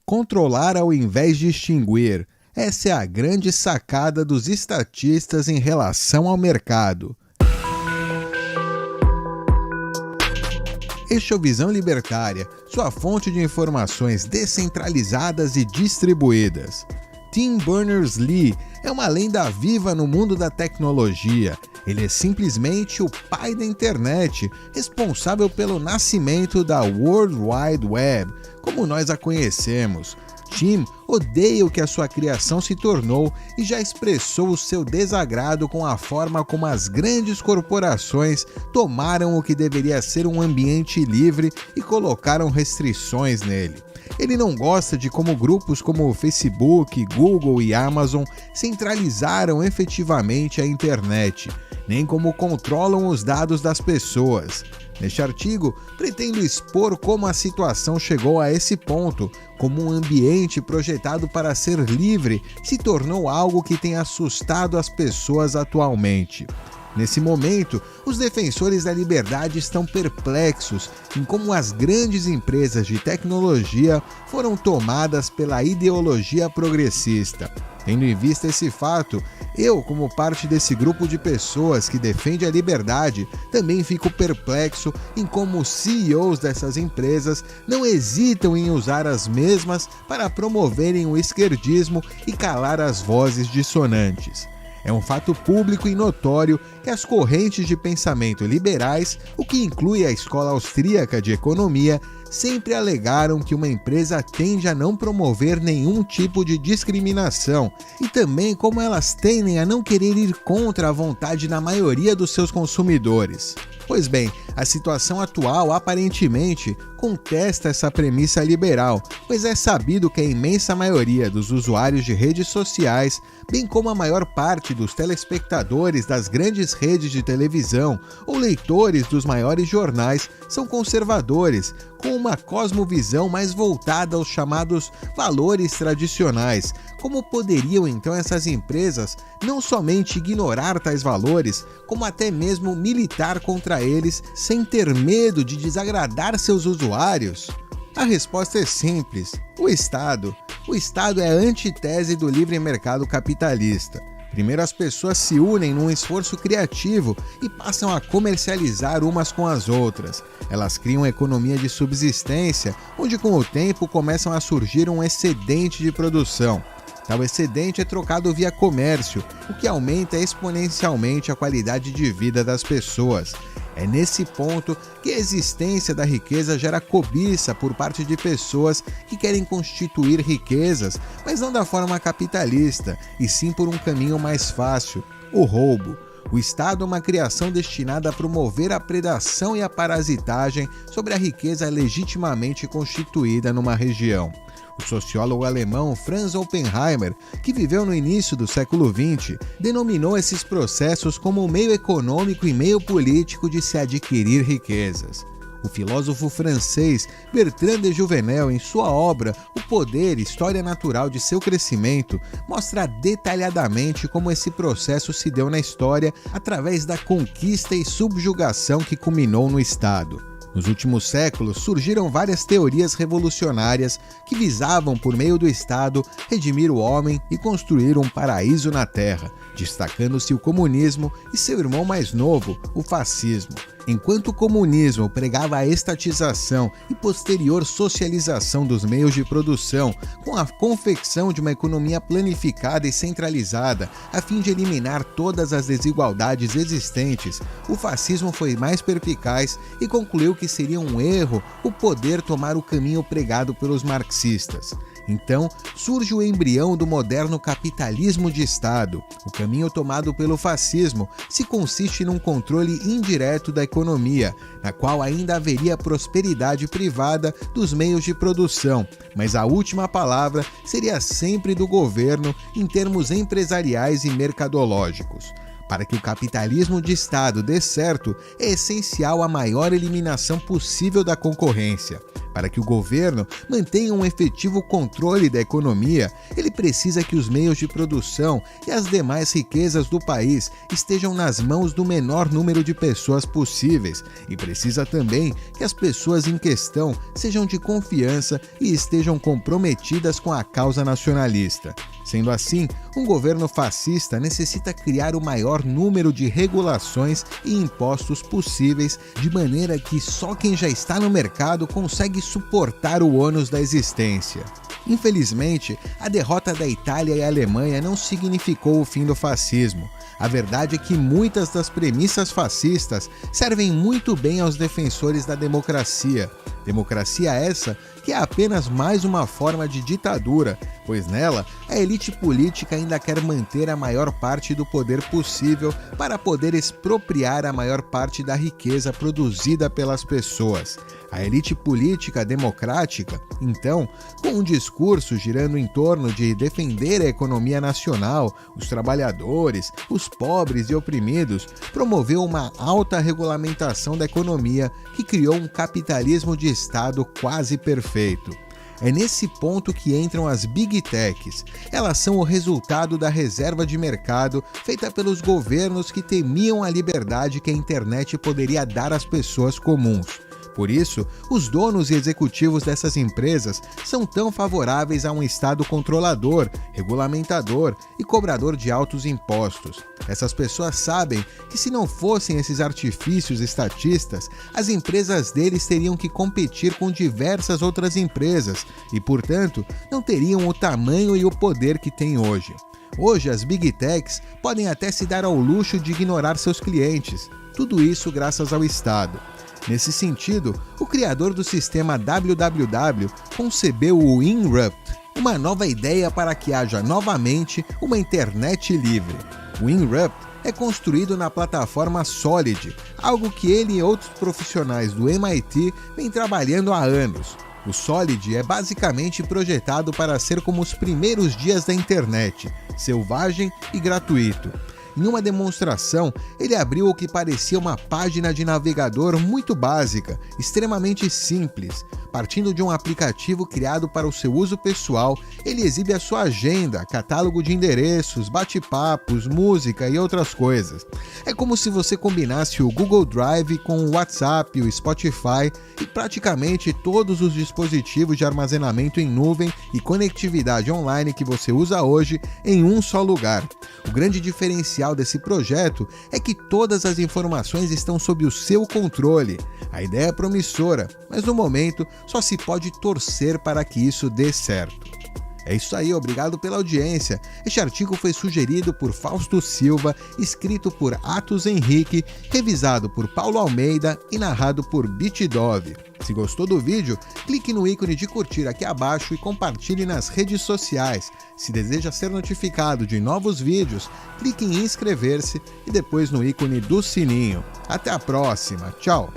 controlar ao invés de extinguir. Essa é a grande sacada dos estatistas em relação ao mercado. Este é o Visão Libertária, sua fonte de informações descentralizadas e distribuídas. Tim Berners-Lee é uma lenda viva no mundo da tecnologia. Ele é simplesmente o pai da internet, responsável pelo nascimento da World Wide Web, como nós a conhecemos. Tim odeia o que a sua criação se tornou e já expressou o seu desagrado com a forma como as grandes corporações tomaram o que deveria ser um ambiente livre e colocaram restrições nele. Ele não gosta de como grupos como o Facebook, Google e Amazon centralizaram efetivamente a internet, nem como controlam os dados das pessoas. Neste artigo, pretendo expor como a situação chegou a esse ponto, como um ambiente projetado para ser livre se tornou algo que tem assustado as pessoas atualmente. Nesse momento, os defensores da liberdade estão perplexos em como as grandes empresas de tecnologia foram tomadas pela ideologia progressista. Tendo em vista esse fato, eu, como parte desse grupo de pessoas que defende a liberdade, também fico perplexo em como os CEOs dessas empresas não hesitam em usar as mesmas para promoverem o esquerdismo e calar as vozes dissonantes. É um fato público e notório que as correntes de pensamento liberais, o que inclui a Escola Austríaca de Economia, sempre alegaram que uma empresa tende a não promover nenhum tipo de discriminação e também como elas tendem a não querer ir contra a vontade da maioria dos seus consumidores. Pois bem, a situação atual aparentemente contesta essa premissa liberal, pois é sabido que a imensa maioria dos usuários de redes sociais, bem como a maior parte dos telespectadores das grandes redes de televisão ou leitores dos maiores jornais, são conservadores, com uma cosmovisão mais voltada aos chamados valores tradicionais. Como poderiam então essas empresas não somente ignorar tais valores, como até mesmo militar contra eles sem ter medo de desagradar seus usuários? A resposta é simples: o Estado. O Estado é a antítese do livre mercado capitalista. Primeiro as pessoas se unem num esforço criativo e passam a comercializar umas com as outras. Elas criam uma economia de subsistência, onde com o tempo começam a surgir um excedente de produção. Tal excedente é trocado via comércio, o que aumenta exponencialmente a qualidade de vida das pessoas. É nesse ponto que a existência da riqueza gera cobiça por parte de pessoas que querem constituir riquezas, mas não da forma capitalista, e sim por um caminho mais fácil: o roubo. O Estado é uma criação destinada a promover a predação e a parasitagem sobre a riqueza legitimamente constituída numa região. O sociólogo alemão Franz Oppenheimer, que viveu no início do século XX, denominou esses processos como um meio econômico e meio político de se adquirir riquezas. O filósofo francês Bertrand de Jouvenel, em sua obra O Poder, História Natural de Seu Crescimento, mostra detalhadamente como esse processo se deu na história através da conquista e subjugação que culminou no Estado. Nos últimos séculos, surgiram várias teorias revolucionárias que visavam, por meio do Estado, redimir o homem e construir um paraíso na Terra, destacando-se o comunismo e seu irmão mais novo, o fascismo. Enquanto o comunismo pregava a estatização e posterior socialização dos meios de produção, com a confecção de uma economia planificada e centralizada, a fim de eliminar todas as desigualdades existentes, o fascismo foi mais perspicaz e concluiu que seria um erro o poder tomar o caminho pregado pelos marxistas. Então, surge o embrião do moderno capitalismo de Estado. O caminho tomado pelo fascismo se consiste num controle indireto da economia, na qual ainda haveria prosperidade privada dos meios de produção, mas a última palavra seria sempre do governo em termos empresariais e mercadológicos. Para que o capitalismo de Estado dê certo, é essencial a maior eliminação possível da concorrência. Para que o governo mantenha um efetivo controle da economia, ele precisa que os meios de produção e as demais riquezas do país estejam nas mãos do menor número de pessoas possíveis, e precisa também que as pessoas em questão sejam de confiança e estejam comprometidas com a causa nacionalista. Sendo assim, um governo fascista necessita criar o maior número de regulações e impostos possíveis, de maneira que só quem já está no mercado consegue suportar o ônus da existência. Infelizmente, a derrota da Itália e Alemanha não significou o fim do fascismo. A verdade é que muitas das premissas fascistas servem muito bem aos defensores da democracia. Democracia essa que é apenas mais uma forma de ditadura, pois nela a elite política ainda quer manter a maior parte do poder possível para poder expropriar a maior parte da riqueza produzida pelas pessoas. A elite política democrática, então, com um discurso girando em torno de defender a economia nacional, os trabalhadores, os pobres e oprimidos, promoveu uma alta regulamentação da economia que criou um capitalismo de Estado quase perfeito. É nesse ponto que entram as Big Techs. Elas são o resultado da reserva de mercado feita pelos governos que temiam a liberdade que a internet poderia dar às pessoas comuns. Por isso, os donos e executivos dessas empresas são tão favoráveis a um Estado controlador, regulamentador e cobrador de altos impostos. Essas pessoas sabem que se não fossem esses artifícios estatistas, as empresas deles teriam que competir com diversas outras empresas e, portanto, não teriam o tamanho e o poder que têm hoje. Hoje, as Big Techs podem até se dar ao luxo de ignorar seus clientes. Tudo isso graças ao Estado. Nesse sentido, o criador do sistema www concebeu o Inrupt, uma nova ideia para que haja novamente uma internet livre. O Inrupt é construído na plataforma Solid, algo que ele e outros profissionais do MIT vêm trabalhando há anos. O Solid é basicamente projetado para ser como os primeiros dias da internet, selvagem e gratuito. Em uma demonstração, ele abriu o que parecia uma página de navegador muito básica, extremamente simples. Partindo de um aplicativo criado para o seu uso pessoal, ele exibe a sua agenda, catálogo de endereços, bate-papos, música e outras coisas. É como se você combinasse o Google Drive com o WhatsApp, o Spotify e praticamente todos os dispositivos de armazenamento em nuvem e conectividade online que você usa hoje em um só lugar. O grande diferencial desse projeto é que todas as informações estão sob o seu controle. A ideia é promissora, mas no momento só se pode torcer para que isso dê certo. É isso aí, obrigado pela audiência. Este artigo foi sugerido por Fausto Silva, escrito por Atos Henrique, revisado por Paulo Almeida e narrado por Bitdove. Se gostou do vídeo, clique no ícone de curtir aqui abaixo e compartilhe nas redes sociais. Se deseja ser notificado de novos vídeos, clique em inscrever-se e depois no ícone do sininho. Até a próxima, tchau!